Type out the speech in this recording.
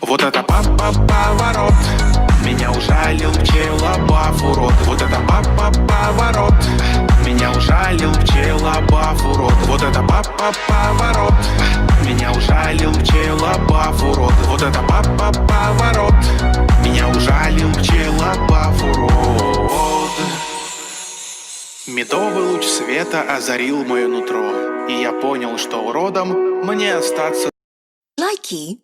Вот это поворот, меня ужалил пчелобав, урод. Вот это поворот, меня ужалил пчелобав, урод. Вот это поворот, меня ужалил пчелобав, урод. Вот это поворот, меня ужалил пчелобав, урод. Медовый луч света озарил мое нутро, и я понял, что уродом мне остаться. Likey